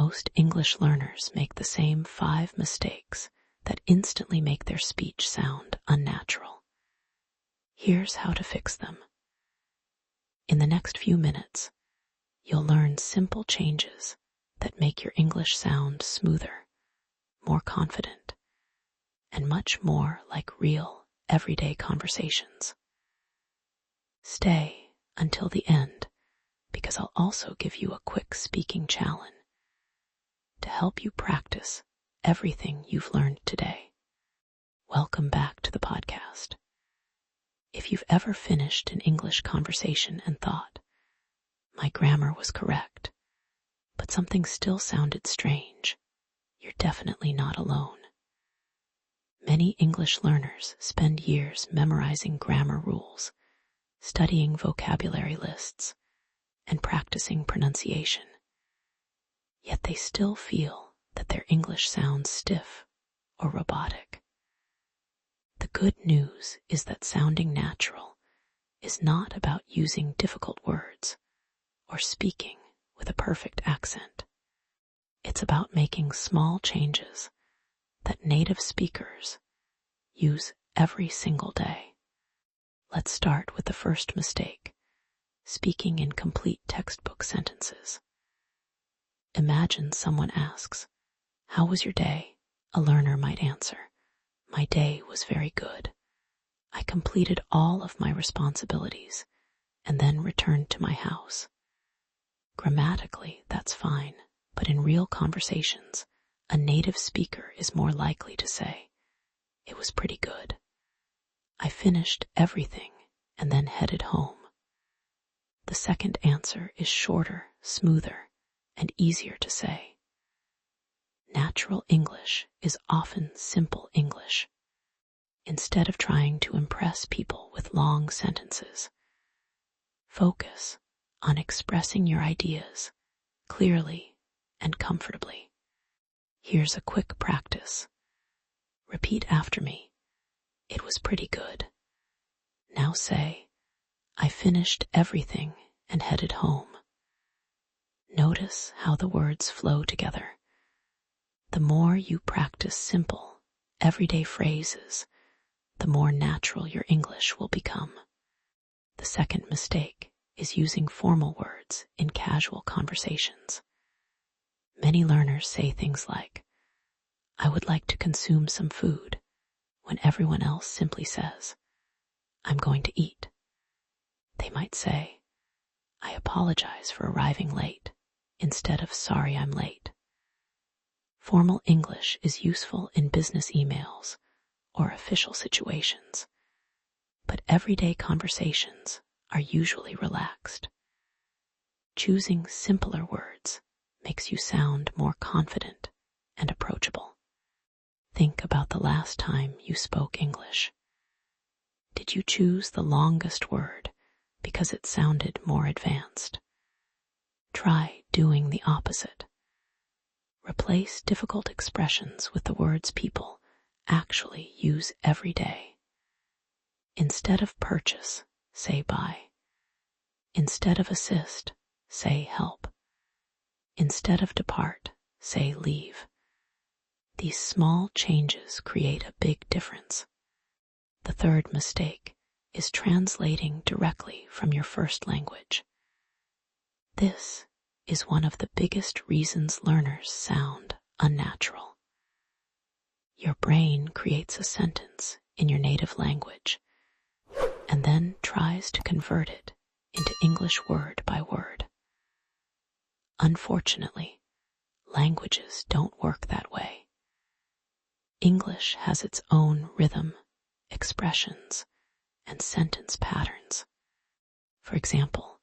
Most English learners make the same 5 mistakes that instantly make their speech sound unnatural. Here's how to fix them. In the next few minutes, you'll learn simple changes that make your English sound smoother, more confident, and much more like real, everyday conversations. Stay until the end, because I'll also give you a quick speaking challenge to help you practice everything you've learned today. Welcome back to the podcast. If you've ever finished an English conversation and thought, my grammar was correct, but something still sounded strange, you're definitely not alone. Many English learners spend years memorizing grammar rules, studying vocabulary lists, and practicing pronunciation. Yet they still feel that their English sounds stiff or robotic. The good news is that sounding natural is not about using difficult words or speaking with a perfect accent. It's about making small changes that native speakers use every single day. Let's start with the first mistake, speaking in complete textbook sentences. Imagine someone asks, "How was your day?" A learner might answer, "My day was very good. I completed all of my responsibilities and then returned to my house." Grammatically, that's fine, but in real conversations, a native speaker is more likely to say, "It was pretty good. I finished everything and then headed home." The second answer is shorter, smoother, and easier to say. Natural English is often simple English. Instead of trying to impress people with long sentences, focus on expressing your ideas clearly and comfortably. Here's a quick practice. Repeat after me. It was pretty good. Now say, I finished everything and headed home. Notice how the words flow together. The more you practice simple, everyday phrases, the more natural your English will become. The second mistake is using formal words in casual conversations. Many learners say things like, "I would like to consume some food," when everyone else simply says, "I'm going to eat." They might say, "I apologize for arriving late," instead of "Sorry, I'm late." Formal English is useful in business emails or official situations, but everyday conversations are usually relaxed. Choosing simpler words makes you sound more confident and approachable. Think about the last time you spoke English. Did you choose the longest word because it sounded more advanced? Try doing the opposite. Replace difficult expressions with the words people actually use every day. Instead of purchase, say buy. Instead of assist, say help. Instead of depart, say leave. These small changes create a big difference. The third mistake is translating directly from your first language. This is one of the biggest reasons learners sound unnatural. Your brain creates a sentence in your native language and then tries to convert it into English word by word. Unfortunately, languages don't work that way. English has its own rhythm, expressions, and sentence patterns. For example,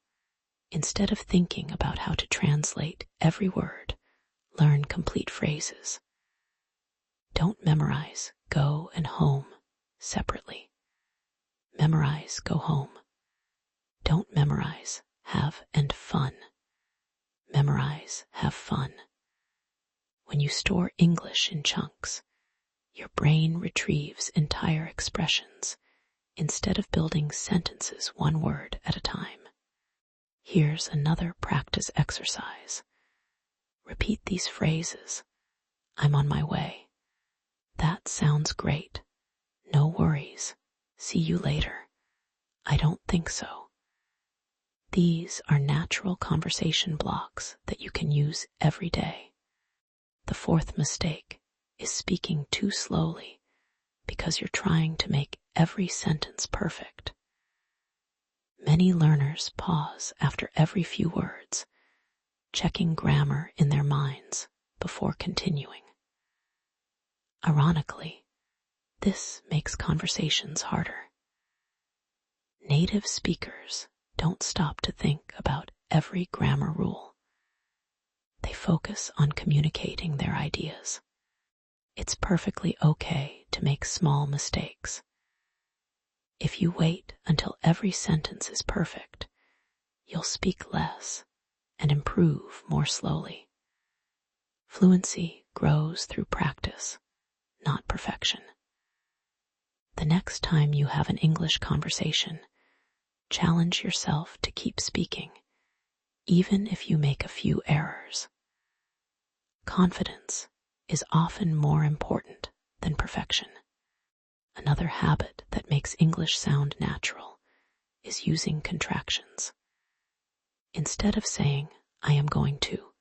instead of thinking about how to translate every word, learn complete phrases. Don't memorize go and home separately. Memorize go home. Don't memorize have and fun. Memorize have fun. When you store English in chunks, your brain retrieves entire expressions instead of building sentences one word at a time. Here's another practice exercise. Repeat these phrases. I'm on my way. That sounds great. No worries. See you later. I don't think so. These are natural conversation blocks that you can use every day. The fourth mistake is speaking too slowly because you're trying to make every sentence perfect. Many learners pause after every few words, checking grammar in their minds before continuing. Ironically, this makes conversations harder. Native speakers don't stop to think about every grammar rule. They focus on communicating their ideas. It's perfectly okay to make small mistakes. If you wait until every sentence is perfect, you'll speak less and improve more slowly. Fluency grows through practice, not perfection. The next time you have an English conversation, challenge yourself to keep speaking, even if you make a few errors. Confidence is often more important than perfection. Another habit that makes English sound natural is using contractions. Instead of saying, I am going to,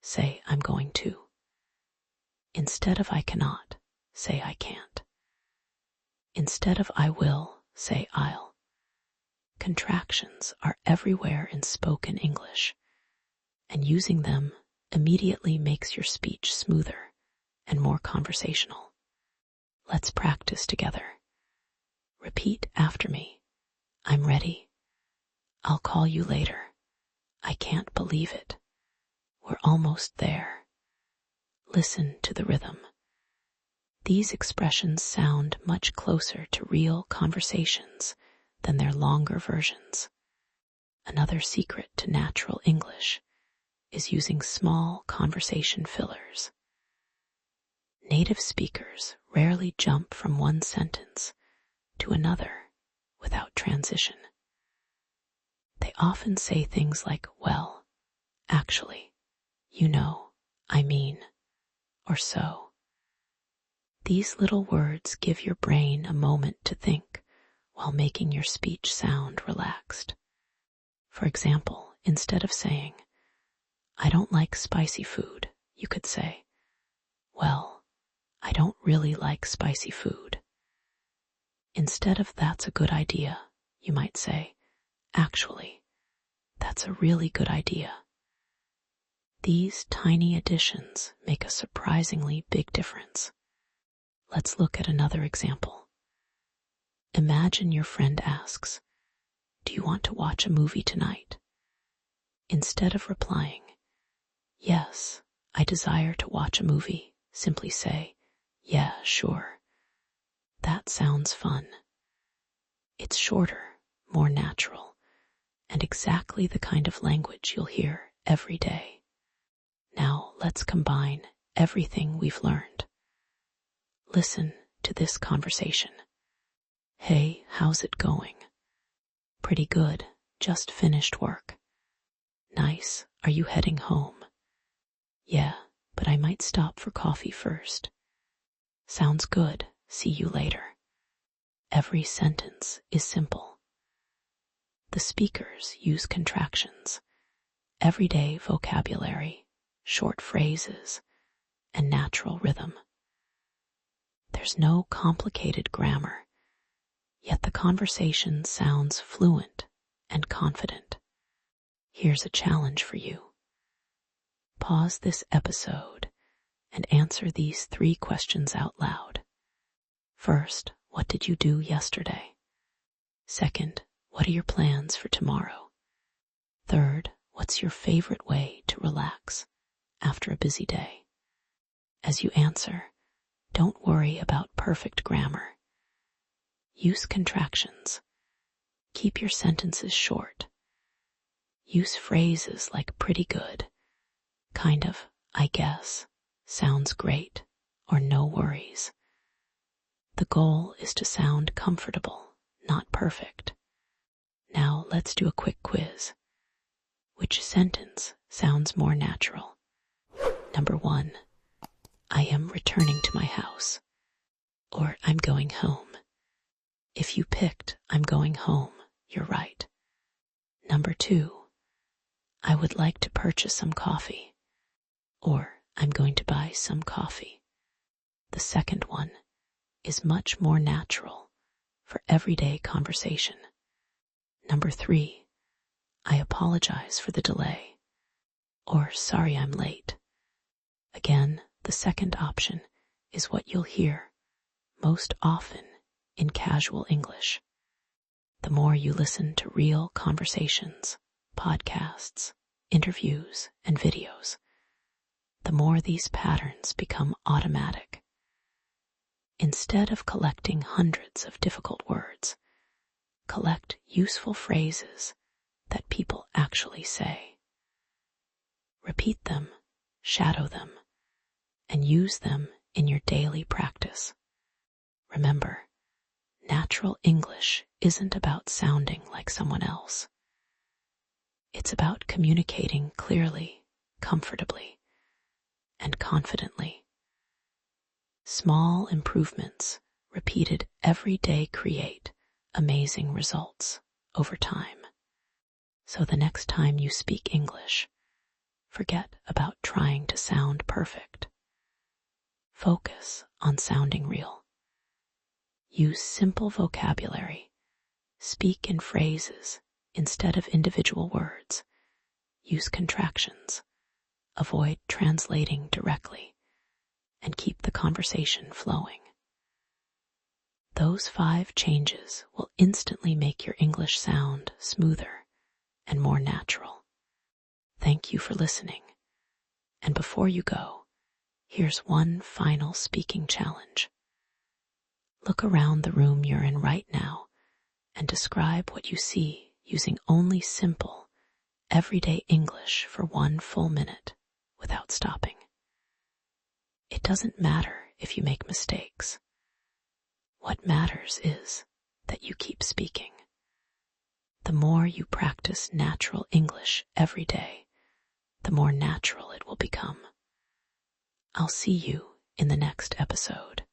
say, I'm going to. Instead of I cannot, say, I can't. Instead of I will, say, I'll. Contractions are everywhere in spoken English, and using them immediately makes your speech smoother and more conversational. Let's practice together. Repeat after me. I'm ready. I'll call you later. I can't believe it. We're almost there. Listen to the rhythm. These expressions sound much closer to real conversations than their longer versions. Another secret to natural English is using small conversation fillers. Native speakers rarely jump from one sentence to another without transition. They often say things like, well, actually, you know, I mean, or so. These little words give your brain a moment to think while making your speech sound relaxed. For example, instead of saying, I don't like spicy food, you could say, well, I don't really like spicy food. Instead of that's a good idea, you might say, actually, that's a really good idea. These tiny additions make a surprisingly big difference. Let's look at another example. Imagine your friend asks, do you want to watch a movie tonight? Instead of replying, yes, I desire to watch a movie, simply say, yeah, sure. That sounds fun. It's shorter, more natural, and exactly the kind of language you'll hear every day. Now let's combine everything we've learned. Listen to this conversation. Hey, how's it going? Pretty good, just finished work. Nice, are you heading home? Yeah, but I might stop for coffee first. Sounds good, see you later. Every sentence is simple. The speakers use contractions, everyday vocabulary, short phrases, and natural rhythm. There's no complicated grammar, yet the conversation sounds fluent and confident. Here's a challenge for you. Pause this episode and answer these 3 questions out loud. First, what did you do yesterday? Second, what are your plans for tomorrow? Third, what's your favorite way to relax after a busy day? As you answer, don't worry about perfect grammar. Use contractions. Keep your sentences short. Use phrases like pretty good, kind of, I guess, sounds great, or no worries. The goal is to sound comfortable, not perfect. Now let's do a quick quiz. Which sentence sounds more natural? Number 1, I am returning to my house, or I'm going home. If you picked I'm going home, you're right. Number 2, I would like to purchase some coffee, or I'm going to buy some coffee. The second one is much more natural for everyday conversation. Number 3, I apologize for the delay, or sorry I'm late. Again, the second option is what you'll hear most often in casual English. The more you listen to real conversations, podcasts, interviews, and videos, the more these patterns become automatic. Instead of collecting hundreds of difficult words, collect useful phrases that people actually say. Repeat them, shadow them, and use them in your daily practice. Remember, natural English isn't about sounding like someone else. It's about communicating clearly, comfortably, and confidently. Small improvements repeated every day create amazing results over time. So the next time you speak English, forget about trying to sound perfect. Focus on sounding real. Use simple vocabulary. Speak in phrases instead of individual words. Use contractions. Avoid translating directly, and keep the conversation flowing. Those 5 changes will instantly make your English sound smoother and more natural. Thank you for listening. And before you go, here's one final speaking challenge. Look around the room you're in right now and describe what you see using only simple, everyday English for 1 full minute without stopping. It doesn't matter if you make mistakes. What matters is that you keep speaking. The more you practice natural English every day, the more natural it will become. I'll see you in the next episode.